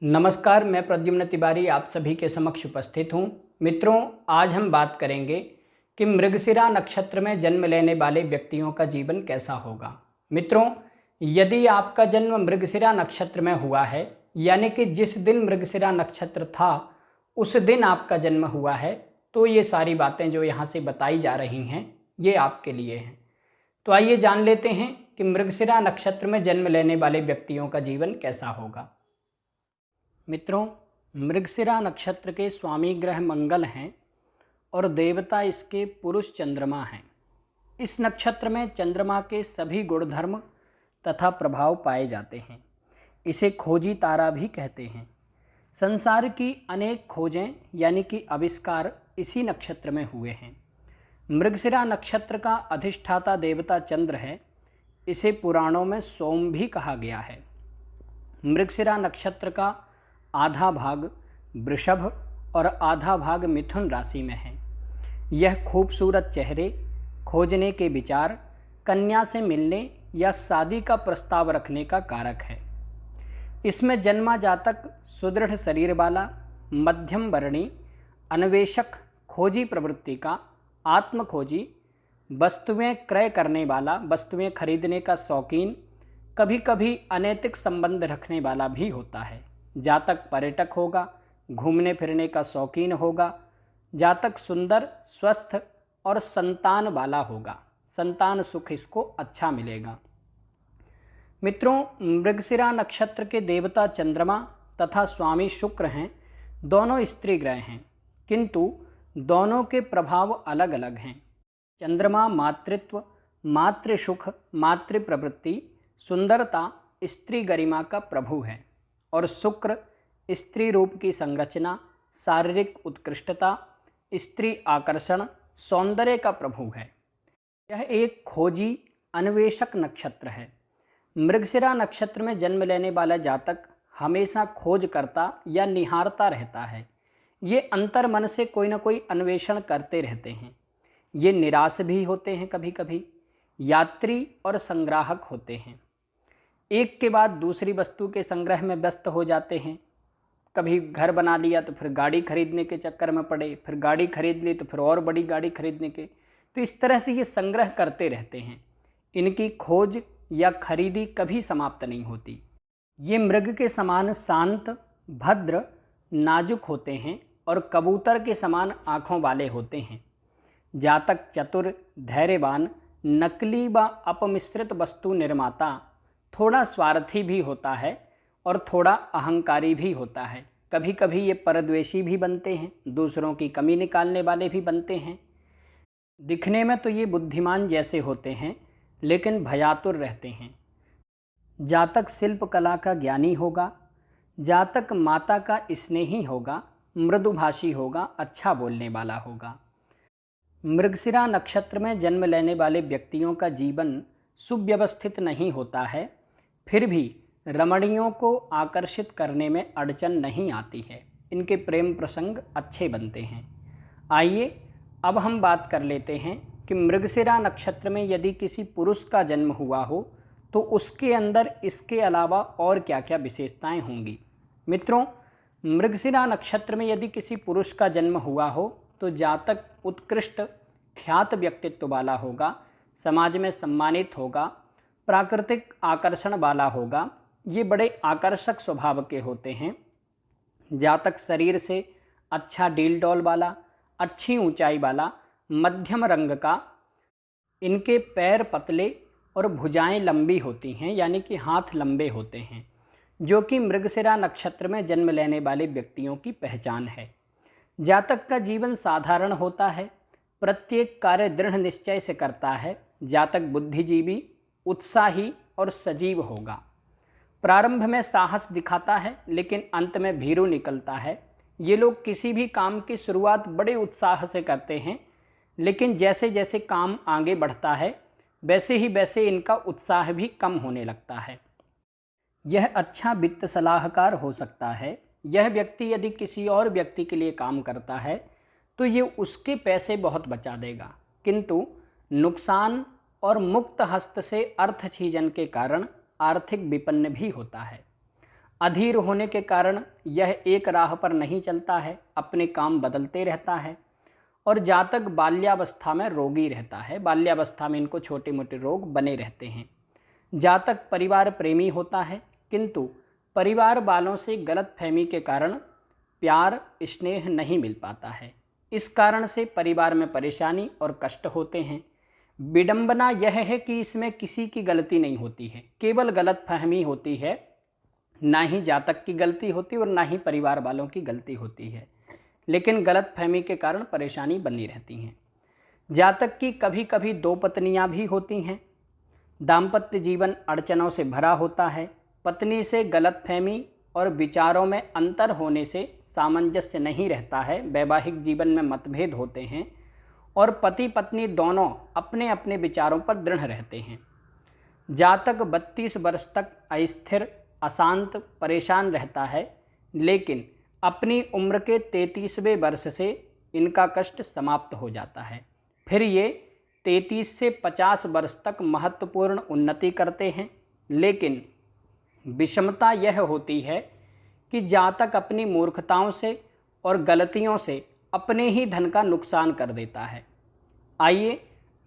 नमस्कार, मैं प्रद्युम्न तिवारी आप सभी के समक्ष उपस्थित हूँ। मित्रों, आज हम बात करेंगे कि मृगशिरा नक्षत्र में जन्म लेने वाले व्यक्तियों का जीवन कैसा होगा। मित्रों, यदि आपका जन्म मृगशिरा नक्षत्र में हुआ है, यानी कि जिस दिन मृगशिरा नक्षत्र था उस दिन आपका जन्म हुआ है, तो ये सारी बातें जो यहाँ से बताई जा रही हैं ये आपके लिए हैं। तो आइए जान लेते हैं कि मृगशिरा नक्षत्र में जन्म लेने वाले व्यक्तियों का जीवन कैसा होगा। मित्रों, मृगशिरा नक्षत्र के स्वामी ग्रह मंगल हैं और देवता इसके पुरुष चंद्रमा हैं। इस नक्षत्र में चंद्रमा के सभी गुणधर्म तथा प्रभाव पाए जाते हैं। इसे खोजी तारा भी कहते हैं। संसार की अनेक खोजें यानी कि आविष्कार इसी नक्षत्र में हुए हैं। मृगशिरा नक्षत्र का अधिष्ठाता देवता चंद्र है। इसे पुराणों में सोम भी कहा गया है। मृगशिरा नक्षत्र का आधा भाग वृषभ और आधा भाग मिथुन राशि में है। यह खूबसूरत चेहरे, खोजने के विचार, कन्या से मिलने या शादी का प्रस्ताव रखने का कारक है। इसमें जन्मा जातक सुदृढ़ शरीर वाला, मध्यम वर्णी, अन्वेषक, खोजी प्रवृत्ति का, आत्मखोजी, वस्तुएं क्रय करने वाला, वस्तुएं खरीदने का शौकीन, कभी कभी अनैतिक संबंध रखने वाला भी होता है। जातक पर्यटक होगा, घूमने फिरने का शौकीन होगा। जातक सुंदर, स्वस्थ और संतान वाला होगा। संतान सुख इसको अच्छा मिलेगा। मित्रों, मृगशिरा नक्षत्र के देवता चंद्रमा तथा स्वामी शुक्र हैं। दोनों स्त्री ग्रह हैं, किंतु दोनों के प्रभाव अलग अलग हैं। चंद्रमा मातृत्व, मातृसुख, मातृ प्रवृत्ति, सुंदरता, स्त्री गरिमा का प्रभु है और शुक्र स्त्री रूप की संरचना, शारीरिक उत्कृष्टता, स्त्री आकर्षण, सौंदर्य का प्रभु है। यह एक खोजी अन्वेषक नक्षत्र है। मृगशिरा नक्षत्र में जन्म लेने वाला जातक हमेशा खोज करता या निहारता रहता है। ये अंतर मन से कोई ना कोई अन्वेषण करते रहते हैं। ये निराश भी होते हैं, कभी कभी यात्री और संग्राहक होते हैं। एक के बाद दूसरी वस्तु के संग्रह में व्यस्त हो जाते हैं। कभी घर बना लिया तो फिर गाड़ी खरीदने के चक्कर में पड़े, फिर गाड़ी खरीद ली तो फिर और बड़ी गाड़ी खरीदने के, तो इस तरह से ये संग्रह करते रहते हैं। इनकी खोज या खरीदी कभी समाप्त नहीं होती। ये मृग के समान शांत, भद्र, नाजुक होते हैं और कबूतर के समान आँखों वाले होते हैं। जातक चतुर, धैर्यवान, नकली व अपमिश्रित वस्तु निर्माता, थोड़ा स्वार्थी भी होता है और थोड़ा अहंकारी भी होता है। कभी कभी ये परद्वेषी भी बनते हैं, दूसरों की कमी निकालने वाले भी बनते हैं। दिखने में तो ये बुद्धिमान जैसे होते हैं, लेकिन भयातुर रहते हैं। जातक शिल्प कला का ज्ञानी होगा। जातक माता का स्नेही होगा, मृदुभाषी होगा, अच्छा बोलने वाला होगा। मृगशिरा नक्षत्र में जन्म लेने वाले व्यक्तियों का जीवन सुव्यवस्थित नहीं होता है, फिर भी रमणियों को आकर्षित करने में अड़चन नहीं आती है। इनके प्रेम प्रसंग अच्छे बनते हैं। आइए अब हम बात कर लेते हैं कि मृगशिरा नक्षत्र में यदि किसी पुरुष का जन्म हुआ हो तो उसके अंदर इसके अलावा और क्या क्या विशेषताएं होंगी। मित्रों, मृगशिरा नक्षत्र में यदि किसी पुरुष का जन्म हुआ हो तो जातक उत्कृष्ट ख्यात व्यक्तित्व वाला होगा, समाज में सम्मानित होगा, प्राकृतिक आकर्षण वाला होगा। ये बड़े आकर्षक स्वभाव के होते हैं। जातक शरीर से अच्छा डील डॉल वाला, अच्छी ऊंचाई वाला, मध्यम रंग का। इनके पैर पतले और भुजाएं लंबी होती हैं, यानी कि हाथ लंबे होते हैं, जो कि मृगशिरा नक्षत्र में जन्म लेने वाले व्यक्तियों की पहचान है। जातक का जीवन साधारण होता है, प्रत्येक कार्य दृढ़ निश्चय से करता है। जातक बुद्धिजीवी, उत्साही और सजीव होगा। प्रारंभ में साहस दिखाता है, लेकिन अंत में भीरू निकलता है। ये लोग किसी भी काम की शुरुआत बड़े उत्साह से करते हैं, लेकिन जैसे जैसे काम आगे बढ़ता है वैसे ही वैसे इनका उत्साह भी कम होने लगता है। यह अच्छा वित्त सलाहकार हो सकता है। यह व्यक्ति यदि किसी और व्यक्ति के लिए काम करता है तो ये उसके पैसे बहुत बचा देगा, किंतु नुकसान और मुक्त हस्त से अर्थ छीजन के कारण आर्थिक विपन्न भी होता है। अधीर होने के कारण यह एक राह पर नहीं चलता है, अपने काम बदलते रहता है। और जातक बाल्यावस्था में रोगी रहता है, बाल्यावस्था में इनको छोटे मोटे रोग बने रहते हैं। जातक परिवार प्रेमी होता है, किंतु परिवार वालों से गलतफहमी के कारण प्यार स्नेह नहीं मिल पाता है। इस कारण से परिवार में परेशानी और कष्ट होते हैं। विडंबना यह है कि इसमें किसी की गलती नहीं होती है, केवल गलतफहमी होती है। ना ही जातक की गलती होती और ना ही परिवार वालों की गलती होती है, लेकिन गलतफहमी के कारण परेशानी बनी रहती है। जातक की कभी कभी दो पत्नियां भी होती हैं। दाम्पत्य जीवन अड़चनों से भरा होता है। पत्नी से गलतफहमी और विचारों में अंतर होने से सामंजस्य नहीं रहता है। वैवाहिक जीवन में मतभेद होते हैं और पति पत्नी दोनों अपने अपने विचारों पर दृढ़ रहते हैं। जातक 32 वर्ष तक अस्थिर, अशांत, परेशान रहता है, लेकिन अपनी उम्र के 33वें वर्ष से इनका कष्ट समाप्त हो जाता है। फिर ये 33 से 50 वर्ष तक महत्वपूर्ण उन्नति करते हैं, लेकिन विषमता यह होती है कि जातक अपनी मूर्खताओं से और गलतियों से अपने ही धन का नुकसान कर देता है। आइए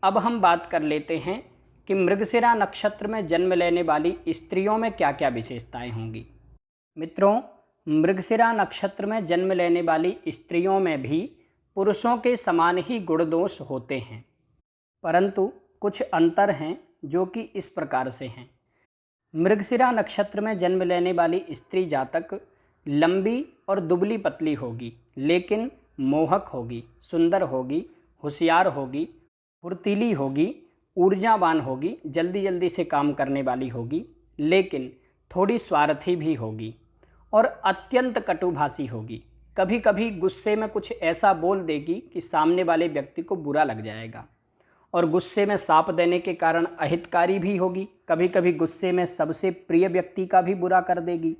अब हम बात कर लेते हैं कि मृगशिरा नक्षत्र में जन्म लेने वाली स्त्रियों में क्या क्या विशेषताएं होंगी। मित्रों, मृगशिरा नक्षत्र में जन्म लेने वाली स्त्रियों में भी पुरुषों के समान ही गुण दोष होते हैं, परंतु कुछ अंतर हैं जो कि इस प्रकार से हैं। मृगशिरा नक्षत्र में जन्म लेने वाली स्त्री जातक लंबी और दुबली पतली होगी, लेकिन मोहक होगी, सुंदर होगी, होशियार होगी, फुर्तीली होगी, ऊर्जावान होगी, जल्दी जल्दी से काम करने वाली होगी, लेकिन थोड़ी स्वार्थी भी होगी और अत्यंत कटुभाषी होगी। कभी कभी गुस्से में कुछ ऐसा बोल देगी कि सामने वाले व्यक्ति को बुरा लग जाएगा, और गुस्से में साप देने के कारण अहितकारी भी होगी। कभी कभी गुस्से में सबसे प्रिय व्यक्ति का भी बुरा कर देगी।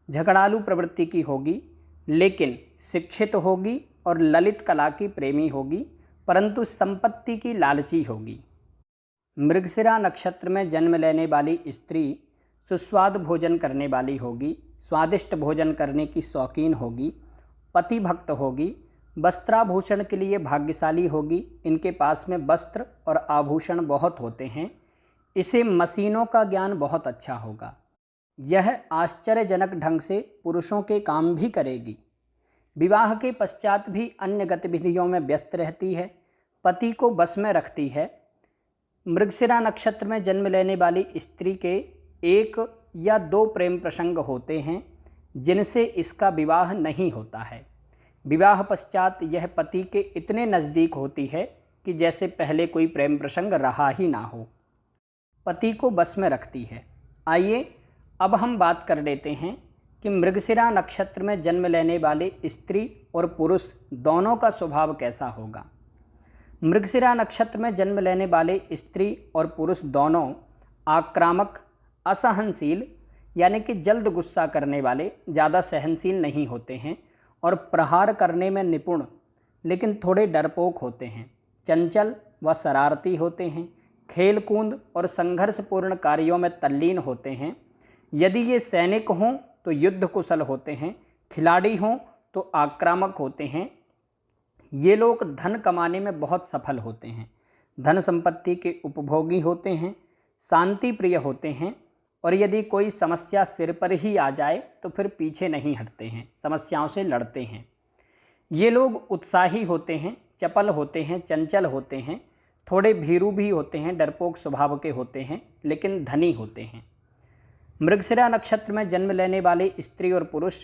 झगड़ालू प्रवृत्ति की होगी, लेकिन शिक्षित होगी और ललित कला की प्रेमी होगी, परंतु संपत्ति की लालची होगी। मृगशिरा नक्षत्र में जन्म लेने वाली स्त्री सुस्वाद भोजन करने वाली होगी, स्वादिष्ट भोजन करने की शौकीन होगी, पति भक्त होगी, वस्त्राभूषण के लिए भाग्यशाली होगी। इनके पास में वस्त्र और आभूषण बहुत होते हैं। इसे मशीनों का ज्ञान बहुत अच्छा होगा। यह आश्चर्यजनक ढंग से पुरुषों के काम भी करेगी। विवाह के पश्चात भी अन्य गतिविधियों में व्यस्त रहती है, पति को बस में रखती है। मृगशिरा नक्षत्र में जन्म लेने वाली स्त्री के 1 या 2 प्रेम प्रसंग होते हैं जिनसे इसका विवाह नहीं होता है। विवाह पश्चात यह पति के इतने नज़दीक होती है कि जैसे पहले कोई प्रेम प्रसंग रहा ही ना हो। पति को बस में रखती है। आइए अब हम बात कर लेते हैं कि मृगशिरा नक्षत्र में जन्म लेने वाले स्त्री और पुरुष दोनों का स्वभाव कैसा होगा। मृगशिरा नक्षत्र में जन्म लेने वाले स्त्री और पुरुष दोनों आक्रामक, असहनशील यानी कि जल्द गुस्सा करने वाले, ज़्यादा सहनशील नहीं होते हैं और प्रहार करने में निपुण, लेकिन थोड़े डरपोक होते हैं। चंचल व शरारती होते हैं। खेल कूद और संघर्षपूर्ण कार्यों में तल्लीन होते हैं। यदि ये सैनिक हों तो युद्ध कुशल होते हैं, खिलाड़ी हों तो आक्रामक होते हैं। ये लोग धन कमाने में बहुत सफल होते हैं, धन संपत्ति के उपभोगी होते हैं, शांति प्रिय होते हैं, और यदि कोई समस्या सिर पर ही आ जाए तो फिर पीछे नहीं हटते हैं, समस्याओं से लड़ते हैं। ये लोग उत्साही होते हैं, चपल होते हैं, चंचल होते हैं, थोड़े भीरू भी होते हैं, डरपोक स्वभाव के होते हैं, लेकिन धनी होते हैं। मृगशिरा नक्षत्र में जन्म लेने वाले स्त्री और पुरुष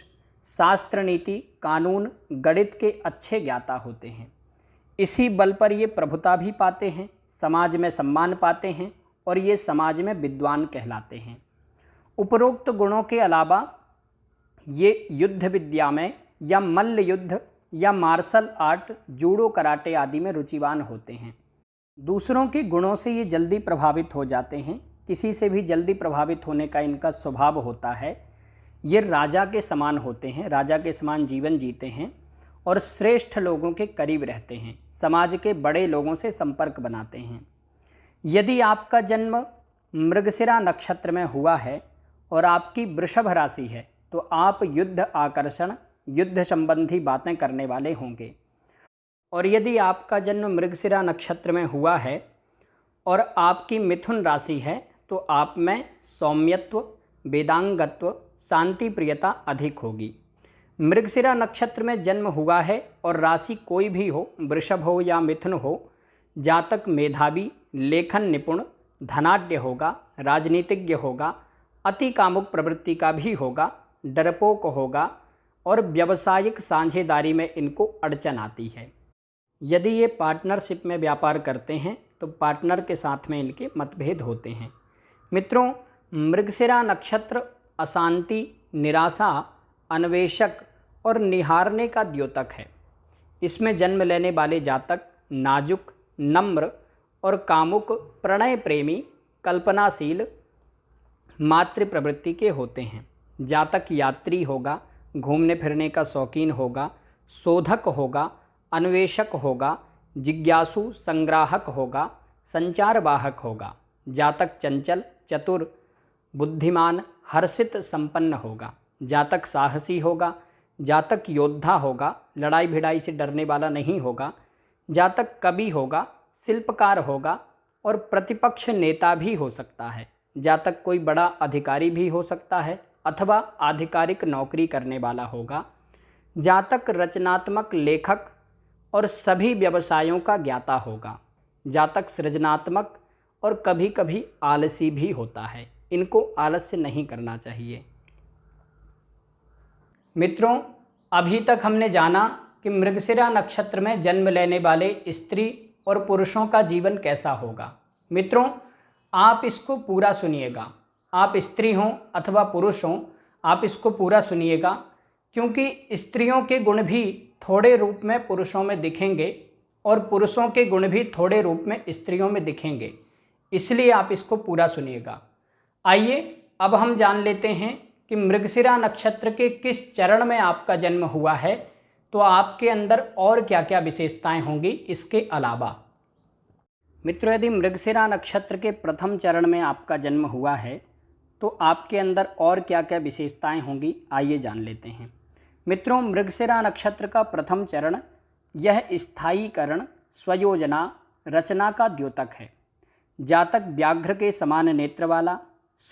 शास्त्र, नीति, कानून, गणित के अच्छे ज्ञाता होते हैं। इसी बल पर ये प्रभुता भी पाते हैं, समाज में सम्मान पाते हैं और ये समाज में विद्वान कहलाते हैं। उपरोक्त गुणों के अलावा ये युद्ध विद्या में या मल्ल युद्ध या मार्शल आर्ट, जूडो, कराटे आदि में रुचिवान होते हैं। दूसरों के गुणों से ये जल्दी प्रभावित हो जाते हैं, किसी से भी जल्दी प्रभावित होने का इनका स्वभाव होता है। ये राजा के समान होते हैं, राजा के समान जीवन जीते हैं और श्रेष्ठ लोगों के करीब रहते हैं, समाज के बड़े लोगों से संपर्क बनाते हैं। यदि आपका जन्म मृगशिरा नक्षत्र में हुआ है और आपकी वृषभ राशि है, तो आप युद्ध आकर्षण, युद्ध संबंधी बातें करने वाले होंगे। और यदि आपका जन्म मृगशिरा नक्षत्र में हुआ है और आपकी मिथुन राशि है तो आप में सौम्यत्व, वेदांगत्व, शांति प्रियता अधिक होगी। मृगशिरा नक्षत्र में जन्म हुआ है और राशि कोई भी हो, वृषभ हो या मिथुन हो, जातक मेधावी, लेखन निपुण, धनाढ्य होगा, राजनीतिज्ञ होगा, अति कामुक प्रवृत्ति का भी होगा, डरपोक होगा और व्यावसायिक साझेदारी में इनको अड़चन आती है। यदि ये पार्टनरशिप में व्यापार करते हैं तो पार्टनर के साथ में इनके मतभेद होते हैं। मित्रों, मृगशिरा नक्षत्र अशांति, निराशा, अन्वेषक और निहारने का द्योतक है। इसमें जन्म लेने वाले जातक नाजुक, नम्र और कामुक, प्रणय प्रेमी, कल्पनाशील, मातृ प्रवृत्ति के होते हैं। जातक यात्री होगा, घूमने फिरने का शौकीन होगा, शोधक होगा, अन्वेषक होगा, जिज्ञासु, संग्राहक होगा, संचार वाहक होगा। जातक चंचल, चतुर, बुद्धिमान, हर्षित, संपन्न होगा। जातक साहसी होगा, जातक योद्धा होगा, लड़ाई भिड़ाई से डरने वाला नहीं होगा। जातक कवि होगा, शिल्पकार होगा और प्रतिपक्ष नेता भी हो सकता है। जातक कोई बड़ा अधिकारी भी हो सकता है अथवा आधिकारिक नौकरी करने वाला होगा। जातक रचनात्मक, लेखक और सभी व्यवसायों का ज्ञाता होगा। जातक सृजनात्मक और कभी कभी आलसी भी होता है। इनको आलस्य नहीं करना चाहिए। मित्रों, अभी तक हमने जाना कि मृगशिरा नक्षत्र में जन्म लेने वाले स्त्री और पुरुषों का जीवन कैसा होगा। मित्रों, आप इसको पूरा सुनिएगा। आप स्त्री हों अथवा पुरुष हों, आप इसको पूरा सुनिएगा, क्योंकि स्त्रियों के गुण भी थोड़े रूप में पुरुषों में दिखेंगे और पुरुषों के गुण भी थोड़े रूप में स्त्रियों में दिखेंगे। इसलिए आप इसको पूरा सुनिएगा। आइए अब हम जान लेते हैं कि मृगशिरा नक्षत्र के किस चरण में आपका जन्म हुआ है, तो आपके अंदर और क्या क्या विशेषताएं होंगी इसके अलावा। मित्रों, यदि मृगशिरा नक्षत्र के प्रथम चरण में आपका जन्म हुआ है तो आपके अंदर और क्या क्या विशेषताएं होंगी, आइए जान लेते हैं। मित्रों, मृगशिरा नक्षत्र का प्रथम चरण यह स्थायीकरण, स्वयोजना, रचना का द्योतक है। जातक व्याघ्र के समान नेत्र वाला,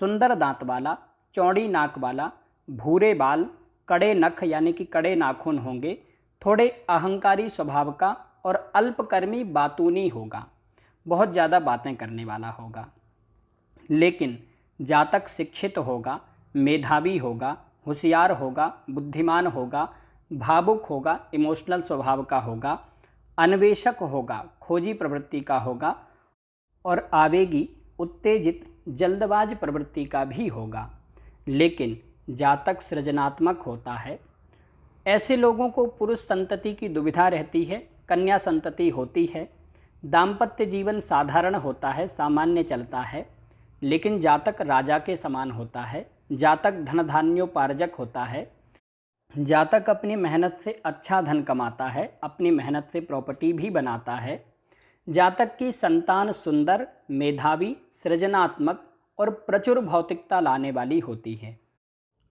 सुंदर दांत वाला, चौड़ी नाक वाला, भूरे बाल, कड़े नख यानी कि कड़े नाखून होंगे, थोड़े अहंकारी स्वभाव का और अल्पकर्मी बातूनी होगा, बहुत ज़्यादा बातें करने वाला होगा। लेकिन जातक शिक्षित होगा, मेधावी होगा, होशियार होगा, बुद्धिमान होगा, भावुक होगा, इमोशनल स्वभाव का होगा, अन्वेषक होगा, खोजी प्रवृत्ति का होगा और आवेगी, उत्तेजित, जल्दबाज प्रवृत्ति का भी होगा। लेकिन जातक सृजनात्मक होता है। ऐसे लोगों को पुरुष संतति की दुविधा रहती है, कन्या संतति होती है। दाम्पत्य जीवन साधारण होता है, सामान्य चलता है। लेकिन जातक राजा के समान होता है। जातक धन धान्योपार्जक होता है। जातक अपनी मेहनत से अच्छा धन कमाता है, अपनी मेहनत से प्रॉपर्टी भी बनाता है। जातक की संतान सुंदर, मेधावी, सृजनात्मक और प्रचुर भौतिकता लाने वाली होती है।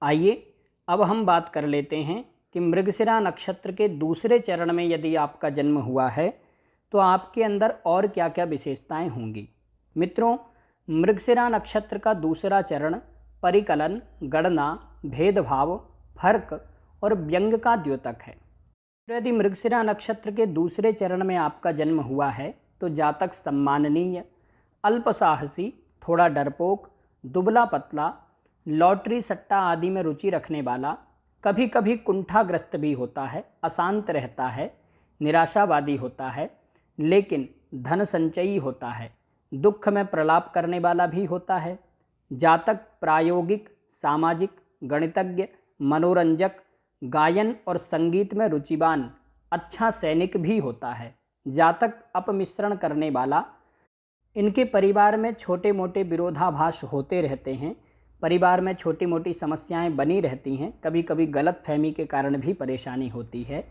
आइए अब हम बात कर लेते हैं कि मृगशिरा नक्षत्र के दूसरे चरण में यदि आपका जन्म हुआ है तो आपके अंदर और क्या क्या विशेषताएं होंगी। मित्रों, मृगशिरा नक्षत्र का दूसरा चरण परिकलन, गणना, भेदभाव, फर्क और व्यंग का द्योतक है। यदि मृगशिरा नक्षत्र के दूसरे चरण में आपका जन्म हुआ है तो जातक सम्माननीय, अल्पसाहसी, थोड़ा डरपोक, दुबला पतला, लॉटरी सट्टा आदि में रुचि रखने वाला, कभी कभी कुंठाग्रस्त भी होता है, अशांत रहता है, निराशावादी होता है, लेकिन धन संचयी होता है, दुख में प्रलाप करने वाला भी होता है। जातक प्रायोगिक, सामाजिक, गणितज्ञ, मनोरंजक, गायन और संगीत में रुचिवान, अच्छा सैनिक भी होता है। जातक अपमिश्रण करने वाला। इनके परिवार में छोटे मोटे विरोधाभास होते रहते हैं, परिवार में छोटी मोटी समस्याएं बनी रहती हैं, कभी कभी गलतफहमी के कारण भी परेशानी होती है।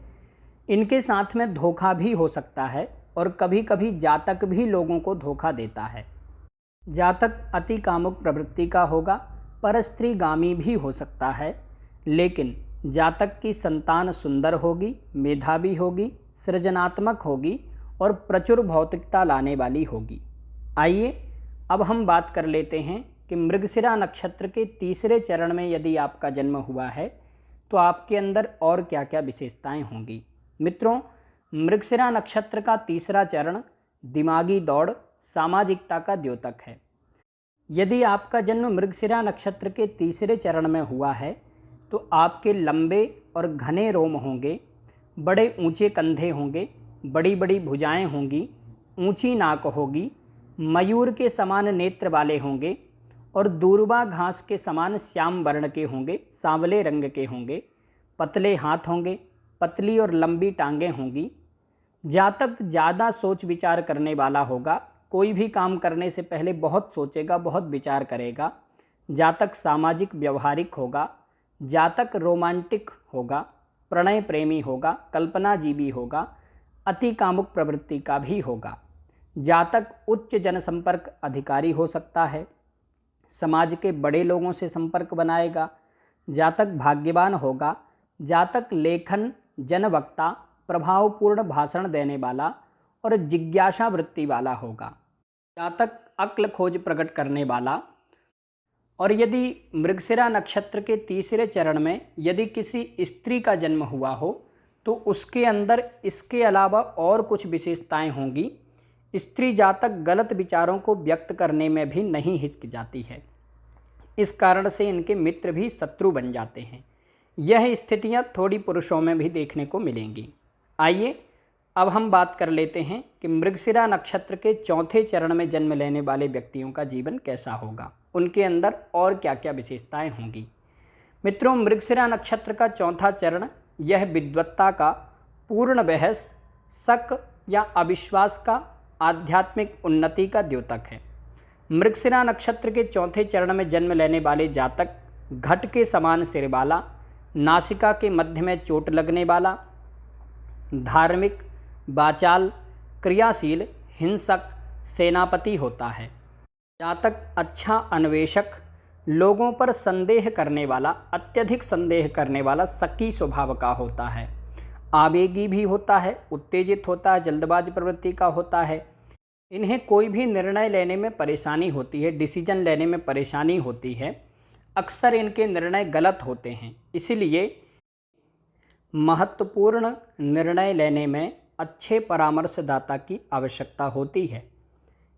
इनके साथ में धोखा भी हो सकता है और कभी कभी जातक भी लोगों को धोखा देता है। जातक अति कामुक प्रवृत्ति का होगा, परस्त्रीगामी भी हो सकता है, लेकिन जातक की संतान सुंदर होगी, मेधावी होगी, सृजनात्मक होगी और प्रचुर भौतिकता लाने वाली होगी। आइए अब हम बात कर लेते हैं कि मृगशिरा नक्षत्र के तीसरे चरण में यदि आपका जन्म हुआ है तो आपके अंदर और क्या क्या विशेषताएं होंगी। मित्रों, मृगशिरा नक्षत्र का तीसरा चरण दिमागी दौड़, सामाजिकता का द्योतक है। यदि आपका जन्म मृगशिरा नक्षत्र के तीसरे चरण में हुआ है तो आपके लंबे और घने रोम होंगे, बड़े ऊंचे कंधे होंगे, बड़ी बड़ी भुजाएं होंगी, ऊंची नाक होगी, मयूर के समान नेत्र वाले होंगे और दूर्वा घास के समान श्याम वर्ण के होंगे, सांवले रंग के होंगे, पतले हाथ होंगे, पतली और लंबी टांगें होंगी। जातक ज़्यादा सोच विचार करने वाला होगा, कोई भी काम करने से पहले बहुत सोचेगा, बहुत विचार करेगा। जातक सामाजिक व्यवहारिक होगा, जातक रोमांटिक होगा, प्रणय प्रेमी होगा, कल्पनाजीवी होगा, अति कामुक प्रवृत्ति का भी होगा। जातक उच्च जनसंपर्क अधिकारी हो सकता है, समाज के बड़े लोगों से संपर्क बनाएगा। जातक भाग्यवान होगा, जातक लेखन, जनवक्ता, प्रभावपूर्ण भाषण देने वाला और जिज्ञासा वृत्ति वाला होगा। जातक अक्ल खोज प्रकट करने वाला। और यदि मृगशिरा नक्षत्र के तीसरे चरण में यदि किसी स्त्री का जन्म हुआ हो तो उसके अंदर इसके अलावा और कुछ विशेषताएं होंगी। स्त्री जातक गलत विचारों को व्यक्त करने में भी नहीं हिचकिचाती है, इस कारण से इनके मित्र भी शत्रु बन जाते हैं। यह स्थितियां थोड़ी पुरुषों में भी देखने को मिलेंगी। आइए अब हम बात कर लेते हैं कि मृगशिरा नक्षत्र के चौथे चरण में जन्म लेने वाले व्यक्तियों का जीवन कैसा होगा, उनके अंदर और क्या क्या विशेषताएं होंगी। मित्रों, मृगशिरा नक्षत्र का चौथा चरण यह विद्वत्ता का, पूर्ण बहस, शक या अविश्वास का, आध्यात्मिक उन्नति का द्योतक है। मृगशिरा नक्षत्र के चौथे चरण में जन्म लेने वाले जातक घट के समान सिर वाला, नासिका के मध्य में चोट लगने वाला, धार्मिक, वाचाल, क्रियाशील, हिंसक, सेनापति होता है। जातक अच्छा अन्वेषक, लोगों पर संदेह करने वाला, अत्यधिक संदेह करने वाला, शकी स्वभाव का होता है। आवेगी भी होता है, उत्तेजित होता है, जल्दबाज प्रवृत्ति का होता है। इन्हें कोई भी निर्णय लेने में परेशानी होती है, डिसीजन लेने में परेशानी होती है। अक्सर इनके निर्णय गलत होते हैं, इसलिए महत्वपूर्ण निर्णय लेने में अच्छे परामर्शदाता की आवश्यकता होती है।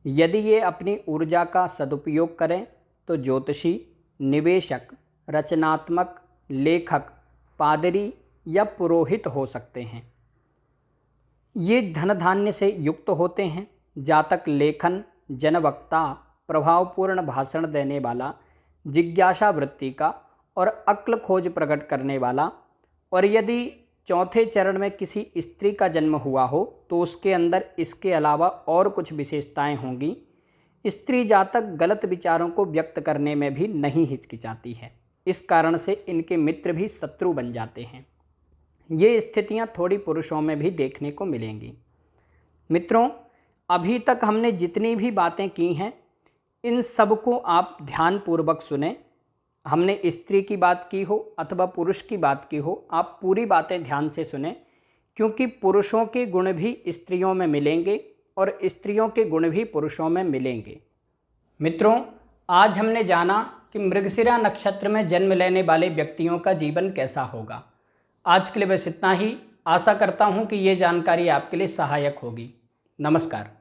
यदि ये अपनी ऊर्जा का सदुपयोग करें तो ज्योतिषी, निवेशक, रचनात्मक, लेखक, पादरी या पुरोहित हो सकते हैं। ये धन धान्य से युक्त होते हैं। जातक लेखन, जनवक्ता, प्रभावपूर्ण भाषण देने वाला, जिज्ञासा वृत्ति का और अक्ल खोज प्रकट करने वाला। और यदि चौथे चरण में किसी स्त्री का जन्म हुआ हो तो उसके अंदर इसके अलावा और कुछ विशेषताएं होंगी। स्त्री जातक गलत विचारों को व्यक्त करने में भी नहीं हिचकिचाती है, इस कारण से इनके मित्र भी शत्रु बन जाते हैं। ये स्थितियां थोड़ी पुरुषों में भी देखने को मिलेंगी। मित्रों, अभी तक हमने जितनी भी बातें की हैं इन सब को आप ध्यानपूर्वक सुने। हमने स्त्री की बात की हो अथवा पुरुष की बात की हो, आप पूरी बातें ध्यान से सुने, क्योंकि पुरुषों के गुण भी स्त्रियों में मिलेंगे और स्त्रियों के गुण भी पुरुषों में मिलेंगे। मित्रों, आज हमने जाना कि मृगशिरा नक्षत्र में जन्म लेने वाले व्यक्तियों का जीवन कैसा होगा। आज के लिए बस इतना ही। आशा करता हूँ कि ये जानकारी आपके लिए सहायक होगी। नमस्कार।